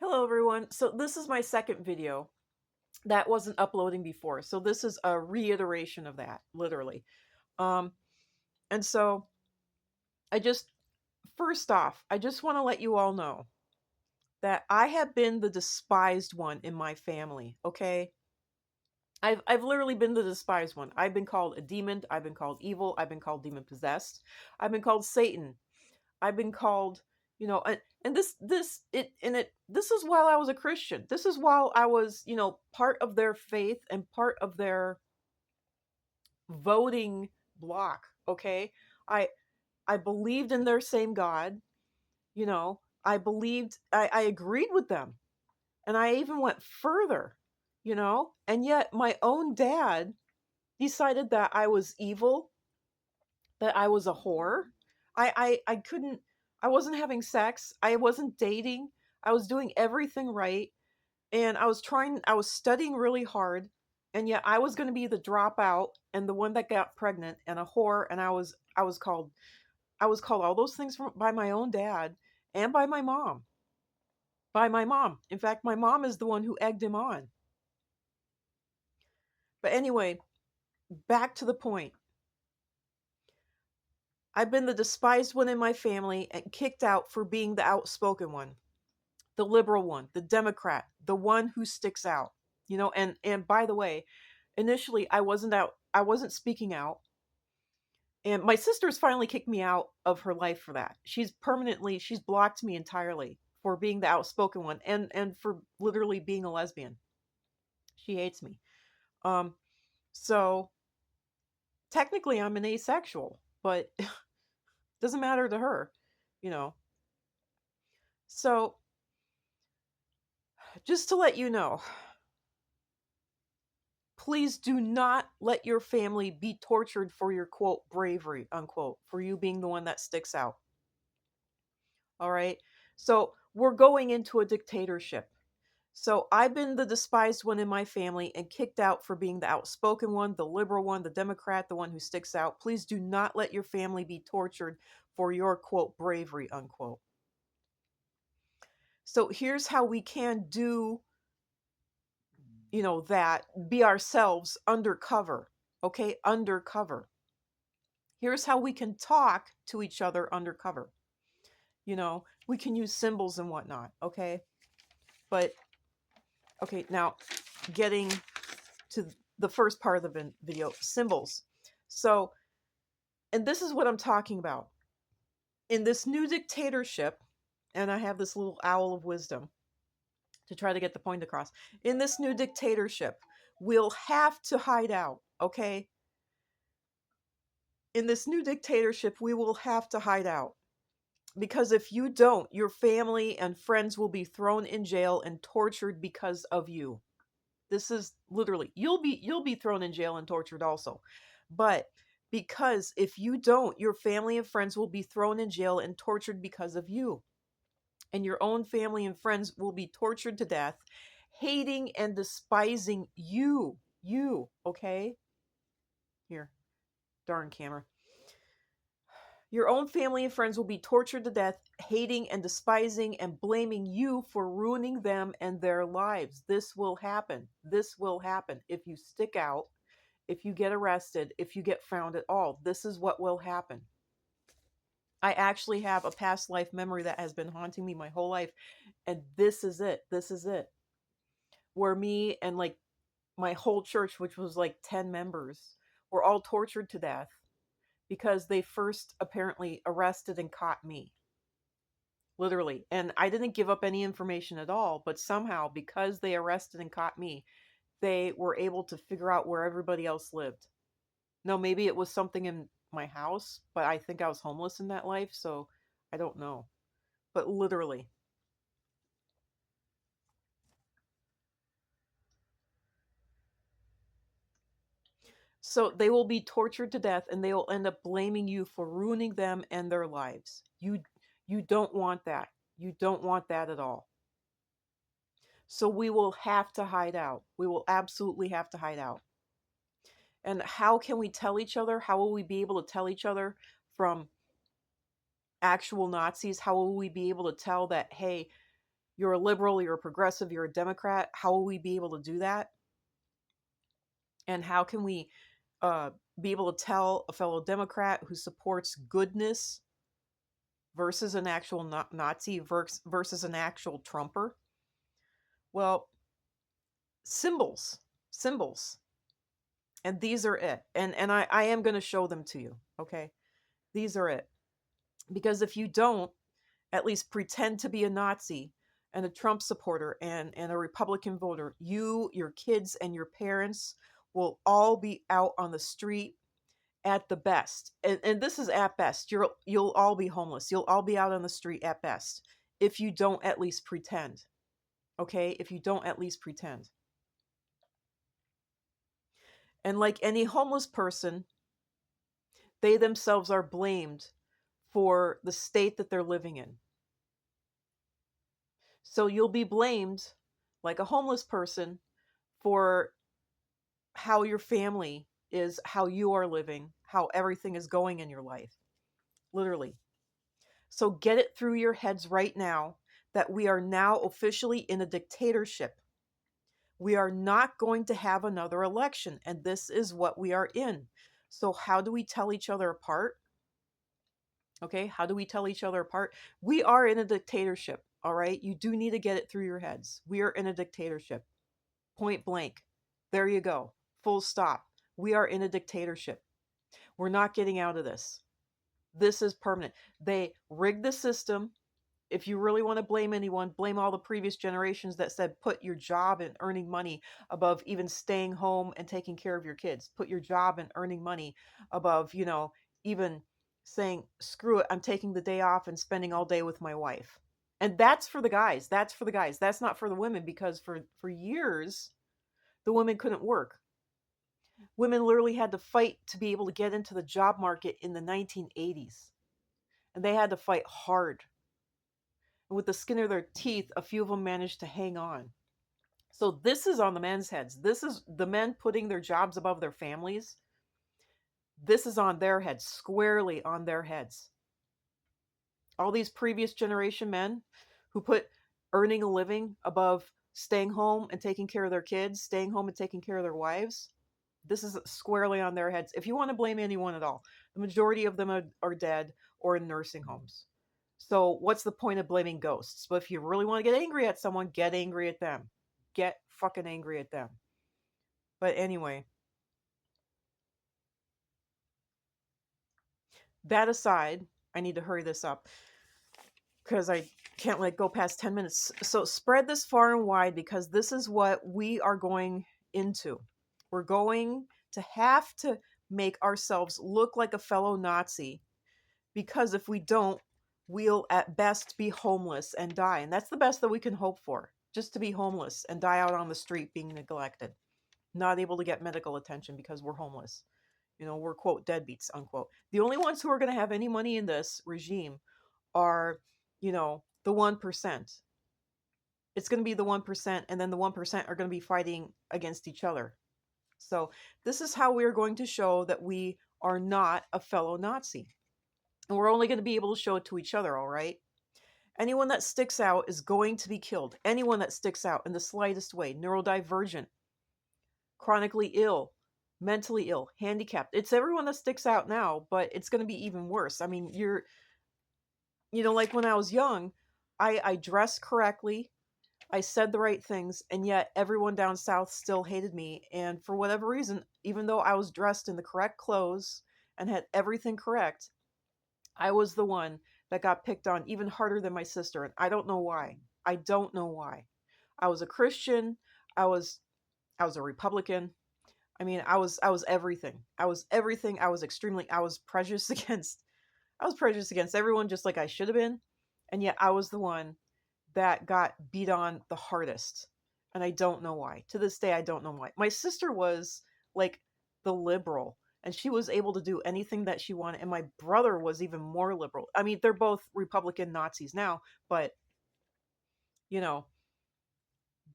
Hello everyone. So this is my second video that wasn't uploading before. So this is a reiteration of that, literally. Um and so I just first off, I just want to let you all know that I have been the despised one in my family, okay? I've literally been the despised one. I've been called a demon, I've been called evil, I've been called demon possessed, I've been called Satan. I've been called, and this is while I was a Christian. This is while I was, part of their faith and part of their voting block. Okay, I I believed in their same God. I agreed with them, and I even went further. And yet my own dad decided that I was evil, that I was a whore. I couldn't, I wasn't having sex. I wasn't dating. I was doing everything right. And I was studying really hard. And yet I was going to be the dropout and the one that got pregnant and a whore. And I was called all those things by my own dad and by my mom. By my mom. In fact, my mom is the one who egged him on. But anyway, back to the point. I've been the despised one in my family and kicked out for being the outspoken one, the liberal one, the Democrat, the one who sticks out. And by the way, initially I wasn't speaking out. And my sister's finally kicked me out of her life for that. She's blocked me entirely for being the outspoken one and for literally being a lesbian. She hates me. Um so technically I'm an asexual, but it doesn't matter to her, you know. So just to let you know, please do not let your family be tortured for your quote bravery, unquote, for you being the one that sticks out. All right. So we're going into a dictatorship. So I've been the despised one in my family and kicked out for being the outspoken one, the liberal one, the Democrat, the one who sticks out. Please do not let your family be tortured for your quote bravery, unquote. So here's how we can do, that be ourselves undercover. Okay, undercover. Here's how we can talk to each other undercover. We can use symbols and whatnot. Okay, but okay, now getting to the first part of the video, symbols. So, and this is what I'm talking about. In this new dictatorship, and I have this little owl of wisdom to try to get the point across. In this new dictatorship, we'll have to hide out, okay? In this new dictatorship, we will have to hide out. Because if you don't, your family and friends will be thrown in jail and tortured because of you. This is literally, you'll be thrown in jail and tortured also. But because if you don't, your family and friends will be thrown in jail and tortured because of you. And your own family and friends will be tortured to death, hating and despising you. You, okay? Here, darn camera. Your own family and friends will be tortured to death, hating and despising and blaming you for ruining them and their lives. This will happen. This will happen if you stick out, if you get arrested, if you get found at all. This is what will happen. I actually have a past life memory that has been haunting me my whole life. And this is it. This is it. Where me and like my whole church, which was like 10 members, were all tortured to death because they first apparently arrested and caught me. Literally. And I didn't give up any information at all, but somehow, because they arrested and caught me, they were able to figure out where everybody else lived. No, maybe it was something in my house, but I think I was homeless in that life, so I don't know. But literally. So they will be tortured to death and they will end up blaming you for ruining them and their lives. You don't want that. You don't want that at all. So we will have to hide out. We will absolutely have to hide out. And how can we tell each other? How will we be able to tell each other from actual Nazis? How will we be able to tell that, hey, You're a liberal, you're a progressive, you're a Democrat. How will we be able to do that? And how can we uh, be able to tell a fellow Democrat who supports goodness versus an actual Nazi versus an actual Trumper? Well, symbols, symbols. And these are it. And I am going to show them to you, okay? These are it. Because if you don't at least pretend to be a Nazi and a Trump supporter and a Republican voter, you, your kids, and your parents will all be out on the street at the best. And this is at best. You'll all be homeless. You'll all be out on the street at best if you don't at least pretend. Okay? If you don't at least pretend. And like any homeless person, they themselves are blamed for the state that they're living in. So you'll be blamed, like a homeless person, for how your family is, how you are living, how everything is going in your life. Literally. So get it through your heads right now that we are now officially in a dictatorship. We are not going to have another election, and this is what we are in. So, how do we tell each other apart? Okay, how do we tell each other apart? We are in a dictatorship, all right? You do need to get it through your heads. We are in a dictatorship. Point blank. There you go. Full stop. We are in a dictatorship. We're not getting out of this. This is permanent. They rigged the system. If you really want to blame anyone, blame all the previous generations that said put your job and earning money above even staying home and taking care of your kids. Put your job and earning money above, even saying, screw it, I'm taking the day off and spending all day with my wife. And that's for the guys. That's for the guys. That's not for the women, because for years, the women couldn't work. Women literally had to fight to be able to get into the job market in the 1980s. And they had to fight hard. And with the skin of their teeth, a few of them managed to hang on. So this is on the men's heads. This is the men putting their jobs above their families. This is on their heads, squarely on their heads. All these previous generation men who put earning a living above staying home and taking care of their kids, staying home and taking care of their wives, this is squarely on their heads. If you want to blame anyone at all, the majority of them are dead or in nursing homes. So what's the point of blaming ghosts? But if you really want to get angry at someone, get angry at them. Get fucking angry at them. But anyway, that aside, I need to hurry this up because I can't let go past 10 minutes. So spread this far and wide, because this is what we are going into. We're going to have to make ourselves look like a fellow Nazi, because if we don't, we'll at best be homeless and die. And that's the best that we can hope for, just to be homeless and die out on the street being neglected, not able to get medical attention because we're homeless. We're, quote, deadbeats, unquote. The only ones who are going to have any money in this regime are, the 1%. It's going to be the 1%, and then the 1% are going to be fighting against each other. So this is how we're going to show that we are not a fellow Nazi. And we're only going to be able to show it to each other, all right? Anyone that sticks out is going to be killed. Anyone that sticks out in the slightest way, neurodivergent, chronically ill, mentally ill, handicapped. It's everyone that sticks out now, but it's going to be even worse. I mean, like when I was young, I dressed correctly. I said the right things, and yet everyone down south still hated me. And for whatever reason, even though I was dressed in the correct clothes and had everything correct, I was the one that got picked on even harder than my sister. And I don't know why. I don't know why. I was a Christian. I was a Republican. I mean, I was everything. I was everything. I was prejudiced against everyone, just like I should have been. And yet I was the one that got beat on the hardest. And I don't know why. To this day, I don't know why. My sister was like the liberal, and she was able to do anything that she wanted. And my brother was even more liberal. I mean, they're both Republican Nazis now, but,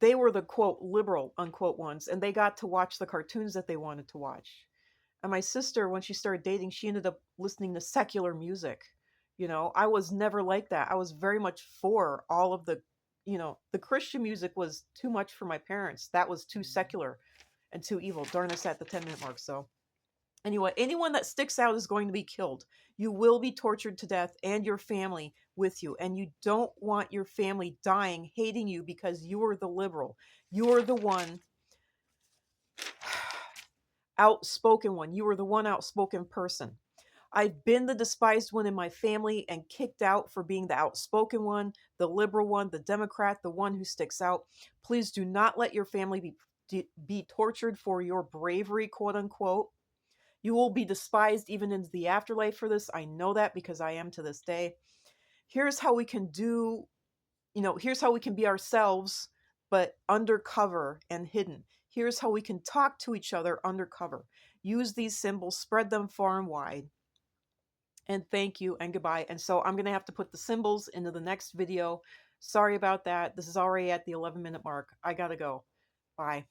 they were the, quote, liberal, unquote, ones, and they got to watch the cartoons that they wanted to watch. And my sister, when she started dating, she ended up listening to secular music. I was never like that. I was very much for all of the you know, the Christian music was too much for my parents. That was too secular and too evil. Darn, us at the 10-minute mark. So anyway, anyone that sticks out is going to be killed. You will be tortured to death and your family with you. And you don't want your family dying, hating you because you are the liberal. You are the one outspoken one. You are the one outspoken person. I've been the despised one in my family and kicked out for being the outspoken one, the liberal one, the Democrat, the one who sticks out. Please do not let your family be tortured for your bravery, quote unquote. You will be despised even into the afterlife for this. I know that because I am to this day. Here's how we can do, here's how we can be ourselves, but undercover and hidden. Here's how we can talk to each other undercover. Use these symbols, spread them far and wide. And thank you and goodbye. And so I'm going to have to put the symbols into the next video. Sorry about that. This is already at the 11-minute mark. I got to go. Bye.